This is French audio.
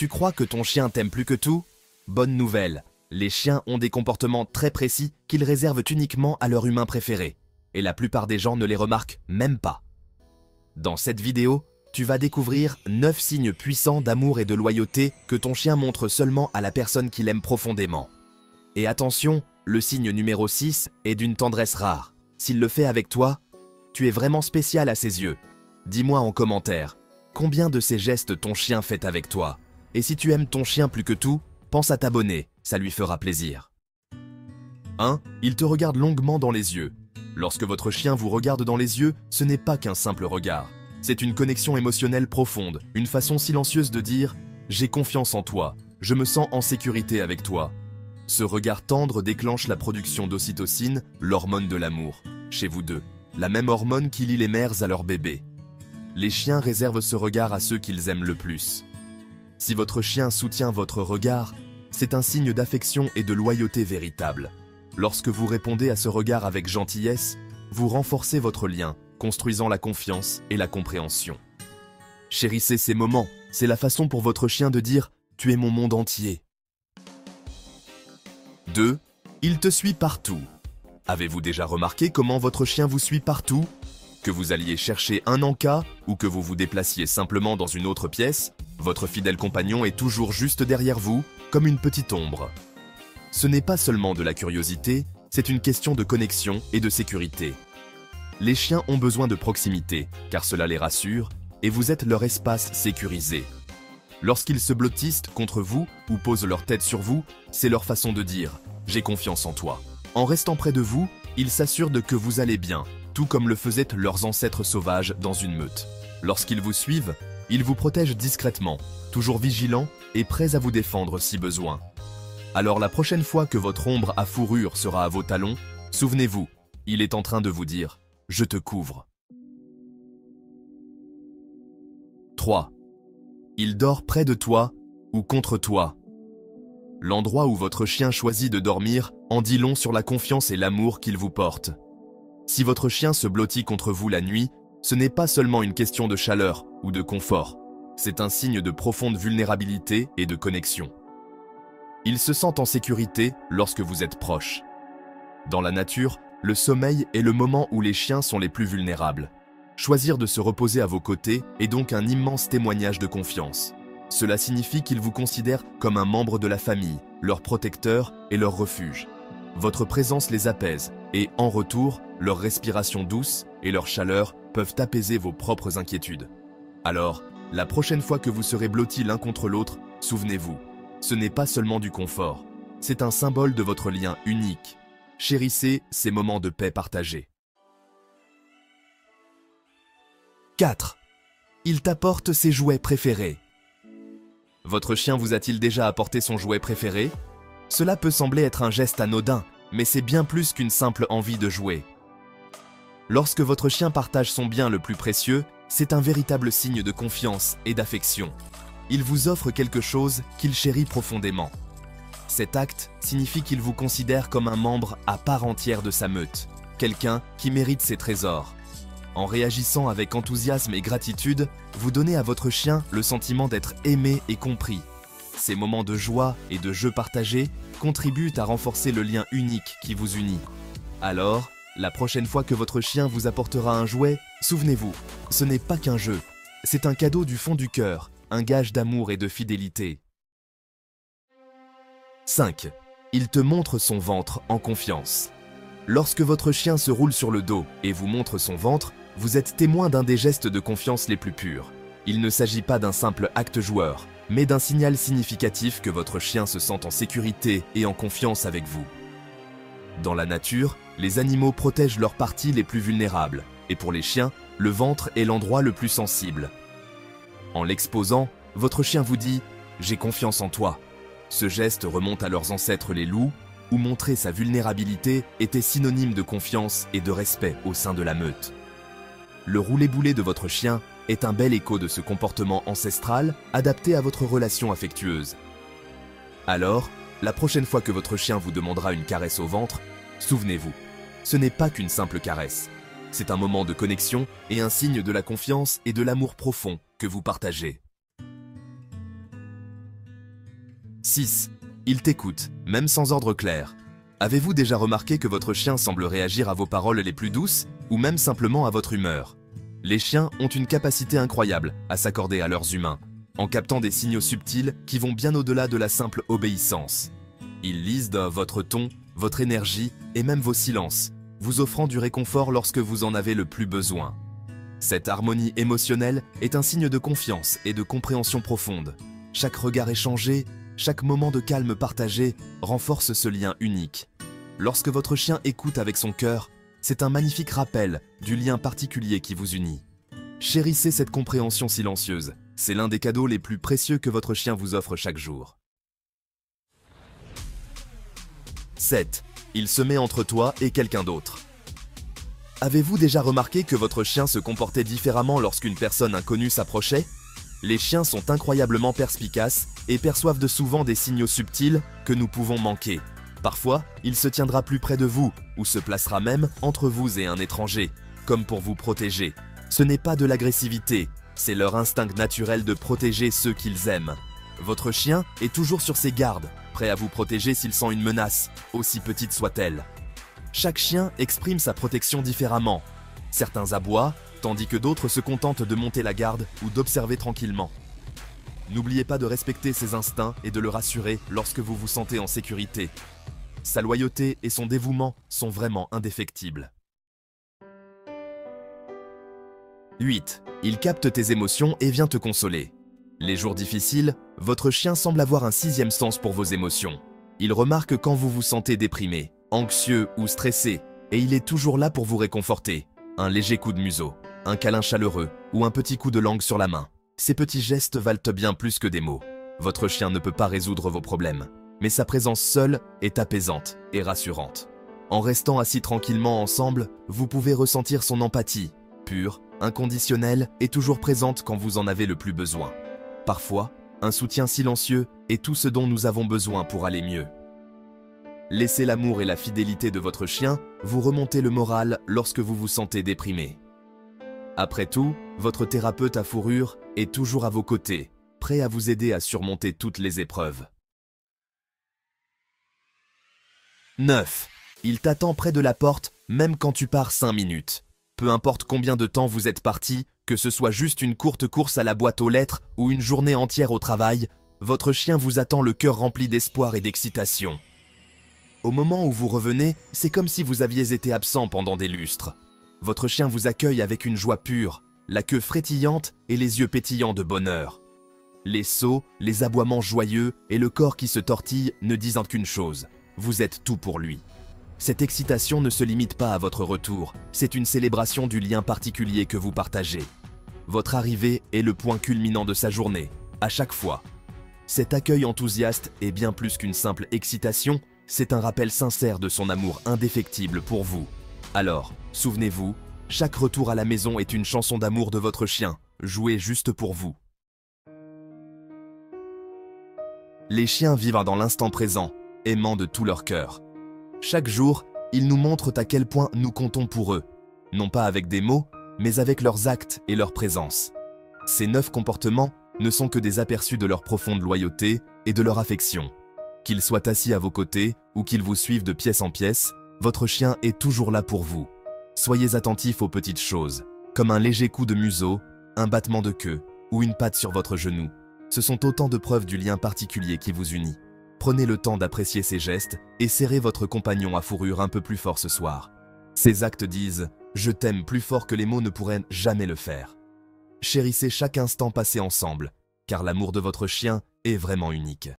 Tu crois que ton chien t'aime plus que tout? Bonne nouvelle, les chiens ont des comportements très précis qu'ils réservent uniquement à leur humain préféré, et la plupart des gens ne les remarquent même pas. Dans cette vidéo, tu vas découvrir 9 signes puissants d'amour et de loyauté que ton chien montre seulement à la personne qu'il aime profondément. Et attention, le signe numéro 6 est d'une tendresse rare. S'il le fait avec toi, tu es vraiment spécial à ses yeux. Dis-moi en commentaire, combien de ces gestes ton chien fait avec toi? Et si tu aimes ton chien plus que tout, pense à t'abonner, ça lui fera plaisir. 1. Il te regarde longuement dans les yeux. Lorsque votre chien vous regarde dans les yeux, ce n'est pas qu'un simple regard. C'est une connexion émotionnelle profonde, une façon silencieuse de dire « J'ai confiance en toi, je me sens en sécurité avec toi ». Ce regard tendre déclenche la production d'ocytocine, l'hormone de l'amour, chez vous deux, la même hormone qui lie les mères à leurs bébés. Les chiens réservent ce regard à ceux qu'ils aiment le plus. Si votre chien soutient votre regard, c'est un signe d'affection et de loyauté véritable. Lorsque vous répondez à ce regard avec gentillesse, vous renforcez votre lien, construisant la confiance et la compréhension. Chérissez ces moments, c'est la façon pour votre chien de dire « Tu es mon monde entier ». 2. Il te suit partout. Avez-vous déjà remarqué comment votre chien vous suit partout? Que vous alliez chercher un encas ou que vous vous déplaciez simplement dans une autre pièce, votre fidèle compagnon est toujours juste derrière vous, comme une petite ombre. Ce n'est pas seulement de la curiosité, c'est une question de connexion et de sécurité. Les chiens ont besoin de proximité, car cela les rassure, et vous êtes leur espace sécurisé. Lorsqu'ils se blottissent contre vous ou posent leur tête sur vous, c'est leur façon de dire « J'ai confiance en toi ». En restant près de vous, ils s'assurent de que vous allez bien, tout comme le faisaient leurs ancêtres sauvages dans une meute. Lorsqu'ils vous suivent, ils vous protègent discrètement, toujours vigilants et prêts à vous défendre si besoin. Alors la prochaine fois que votre ombre à fourrure sera à vos talons, souvenez-vous, il est en train de vous dire « Je te couvre ». 3. Il dort près de toi ou contre toi. L'endroit où votre chien choisit de dormir en dit long sur la confiance et l'amour qu'il vous porte. Si votre chien se blottit contre vous la nuit, ce n'est pas seulement une question de chaleur ou de confort, c'est un signe de profonde vulnérabilité et de connexion. Il se sent en sécurité lorsque vous êtes proche. Dans la nature, le sommeil est le moment où les chiens sont les plus vulnérables. Choisir de se reposer à vos côtés est donc un immense témoignage de confiance. Cela signifie qu'ils vous considèrent comme un membre de la famille, leur protecteur et leur refuge. Votre présence les apaise et, en retour, leur respiration douce et leur chaleur peuvent apaiser vos propres inquiétudes. Alors, la prochaine fois que vous serez blottis l'un contre l'autre, souvenez-vous, ce n'est pas seulement du confort, c'est un symbole de votre lien unique. Chérissez ces moments de paix partagés. 4. Il t'apporte ses jouets préférés. Votre chien vous a-t-il déjà apporté son jouet préféré? Cela peut sembler être un geste anodin, mais c'est bien plus qu'une simple envie de jouer. Lorsque votre chien partage son bien le plus précieux, c'est un véritable signe de confiance et d'affection. Il vous offre quelque chose qu'il chérit profondément. Cet acte signifie qu'il vous considère comme un membre à part entière de sa meute, quelqu'un qui mérite ses trésors. En réagissant avec enthousiasme et gratitude, vous donnez à votre chien le sentiment d'être aimé et compris. Ces moments de joie et de jeu partagés contribuent à renforcer le lien unique qui vous unit. Alors, la prochaine fois que votre chien vous apportera un jouet, souvenez-vous, ce n'est pas qu'un jeu, c'est un cadeau du fond du cœur, un gage d'amour et de fidélité. 5. Il te montre son ventre en confiance. Lorsque votre chien se roule sur le dos et vous montre son ventre, vous êtes témoin d'un des gestes de confiance les plus purs. Il ne s'agit pas d'un simple acte joueur, mais d'un signal significatif que votre chien se sent en sécurité et en confiance avec vous. Dans la nature, les animaux protègent leurs parties les plus vulnérables, et pour les chiens, le ventre est l'endroit le plus sensible. En l'exposant, votre chien vous dit « J'ai confiance en toi ». Ce geste remonte à leurs ancêtres les loups, où montrer sa vulnérabilité était synonyme de confiance et de respect au sein de la meute. Le roulé-boulé de votre chien est un bel écho de ce comportement ancestral adapté à votre relation affectueuse. Alors, la prochaine fois que votre chien vous demandera une caresse au ventre, souvenez-vous, ce n'est pas qu'une simple caresse. C'est un moment de connexion et un signe de la confiance et de l'amour profond que vous partagez. 6. Il t'écoute, même sans ordre clair. Avez-vous déjà remarqué que votre chien semble réagir à vos paroles les plus douces ou même simplement à votre humeur? Les chiens ont une capacité incroyable à s'accorder à leurs humains, en captant des signaux subtils qui vont bien au-delà de la simple obéissance. Ils lisent votre ton, votre énergie et même vos silences, vous offrant du réconfort lorsque vous en avez le plus besoin. Cette harmonie émotionnelle est un signe de confiance et de compréhension profonde. Chaque regard échangé, chaque moment de calme partagé renforce ce lien unique. Lorsque votre chien écoute avec son cœur, c'est un magnifique rappel du lien particulier qui vous unit. Chérissez cette compréhension silencieuse, c'est l'un des cadeaux les plus précieux que votre chien vous offre chaque jour. 7. Il se met entre toi et quelqu'un d'autre. Avez-vous déjà remarqué que votre chien se comportait différemment lorsqu'une personne inconnue s'approchait? Les chiens sont incroyablement perspicaces et perçoivent de souvent des signaux subtils que nous pouvons manquer. Parfois, il se tiendra plus près de vous ou se placera même entre vous et un étranger, comme pour vous protéger. Ce n'est pas de l'agressivité, c'est leur instinct naturel de protéger ceux qu'ils aiment. Votre chien est toujours sur ses gardes, prêt à vous protéger s'il sent une menace, aussi petite soit-elle. Chaque chien exprime sa protection différemment. Certains aboient, tandis que d'autres se contentent de monter la garde ou d'observer tranquillement. N'oubliez pas de respecter ses instincts et de le rassurer lorsque vous vous sentez en sécurité. Sa loyauté et son dévouement sont vraiment indéfectibles. 8. Il capte tes émotions et vient te consoler. Les jours difficiles, votre chien semble avoir un sixième sens pour vos émotions. Il remarque quand vous vous sentez déprimé, anxieux ou stressé, et il est toujours là pour vous réconforter. Un léger coup de museau, un câlin chaleureux ou un petit coup de langue sur la main. Ces petits gestes valent bien plus que des mots. Votre chien ne peut pas résoudre vos problèmes, mais sa présence seule est apaisante et rassurante. En restant assis tranquillement ensemble, vous pouvez ressentir son empathie, pure, inconditionnelle et toujours présente quand vous en avez le plus besoin. Parfois, un soutien silencieux est tout ce dont nous avons besoin pour aller mieux. Laissez l'amour et la fidélité de votre chien vous remonter le moral lorsque vous vous sentez déprimé. Après tout, votre thérapeute à fourrure est toujours à vos côtés, prêt à vous aider à surmonter toutes les épreuves. 9. Il t'attend près de la porte même quand tu pars 5 minutes. Peu importe combien de temps vous êtes parti, que ce soit juste une courte course à la boîte aux lettres ou une journée entière au travail, votre chien vous attend le cœur rempli d'espoir et d'excitation. Au moment où vous revenez, c'est comme si vous aviez été absent pendant des lustres. Votre chien vous accueille avec une joie pure, la queue frétillante et les yeux pétillants de bonheur. Les sauts, les aboiements joyeux et le corps qui se tortille ne disent qu'une chose, vous êtes tout pour lui. Cette excitation ne se limite pas à votre retour, c'est une célébration du lien particulier que vous partagez. Votre arrivée est le point culminant de sa journée, à chaque fois. Cet accueil enthousiaste est bien plus qu'une simple excitation, c'est un rappel sincère de son amour indéfectible pour vous. Alors, souvenez-vous, chaque retour à la maison est une chanson d'amour de votre chien, jouée juste pour vous. Les chiens vivent dans l'instant présent, aimant de tout leur cœur. Chaque jour, ils nous montrent à quel point nous comptons pour eux, non pas avec des mots, mais avec leurs actes et leur présence. Ces 9 comportements ne sont que des aperçus de leur profonde loyauté et de leur affection. Qu'ils soient assis à vos côtés ou qu'ils vous suivent de pièce en pièce, votre chien est toujours là pour vous. Soyez attentifs aux petites choses, comme un léger coup de museau, un battement de queue ou une patte sur votre genou. Ce sont autant de preuves du lien particulier qui vous unit. Prenez le temps d'apprécier ces gestes et serrez votre compagnon à fourrure un peu plus fort ce soir. Ces actes disent « Je t'aime » plus fort que les mots ne pourraient jamais le faire. Chérissez chaque instant passé ensemble, car l'amour de votre chien est vraiment unique.